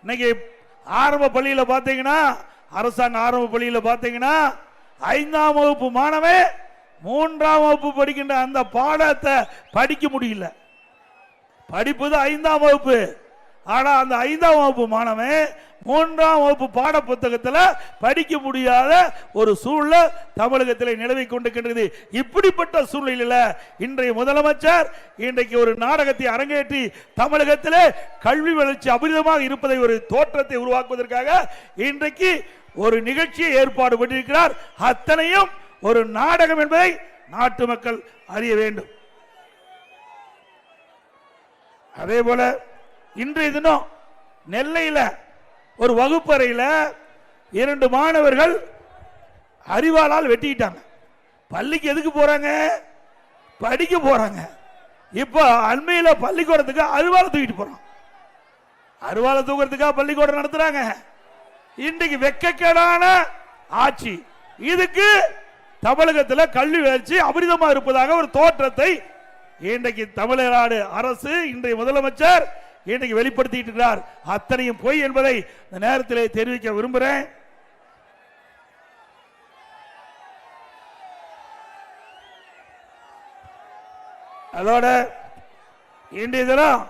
இன்னைக்கு ஆரம்ப பள்ளியில் பார்த்தீங்கன்னா, அரசாங்க ஆரம்ப பள்ளியில் பார்த்தீங்கன்னா 5ஆம் வகுப்பு மாணவன் 3ஆம் வகுப்பு படிக்கின்ற அந்த பாடத்தை படிக்க முடியல. படிப்பது 5ஆம் வகுப்பு. ஆனா அந்த 5ஆம் வகுப்பு மாணவன் 3ஆம் வகுப்பு பாட புத்தகத்தில் படிக்க முடியாத ஒரு சூழ்நிலை தமிழகத்தில் நிலவி கொண்டிருக்கின்றது. இப்படிப்பட்ட சூழ்நிலையில் இன்றைய முதலமைச்சர் இன்றைக்கு ஒரு நாடகத்தை அரங்கேற்றி தமிழகத்திலே கல்வி வளர்ச்சி அபரிதமாக இருப்பதை ஒரு தோற்றத்தை உருவாக்குவதற்காக இன்றைக்கு ஒரு நிகழ்ச்சியை ஏற்பாடு பண்ணியிருக்கிறார். அத்தனையும் ஒரு நாடகம் என்பதை நாட்டு மக்கள் அறிய வேண்டும். அதே போல இன்றைய தினம் நெல்லையில் ஒரு வகுப்பறையில் 2 மாணவர்கள் அரிவாளால் வெட்டிட்டாங்க. பள்ளிக்கு எதுக்கு போறாங்க? படிக்க போறாங்க. இப்ப அண்மையில் பள்ளிக்கூடத்துக்கு அரிவாளை தூக்கிட்டு போறோம். அரிவாளை தூக்கிறதுக்காக பள்ளிக்கூடம் நடத்துறாங்க. இன்றைக்கு வெட்கக்கேடான ஆட்சி. இதுக்கு தமிழகத்தில் கல்வி வளர்ச்சி அபரிதமா இருப்பதாக ஒரு தோற்றத்தை இன்றைக்கு தமிழ்நாடு அரசு, இன்றைய முதலமைச்சர் இன்றைக்கு வெளிப்படுத்திட்டு இருக்கிறார். அத்தனையும் பொய் என்பதை இந்த நேரத்தில் தெரிவிக்க விரும்புகிறேன். அதோட இன்றைய தினம்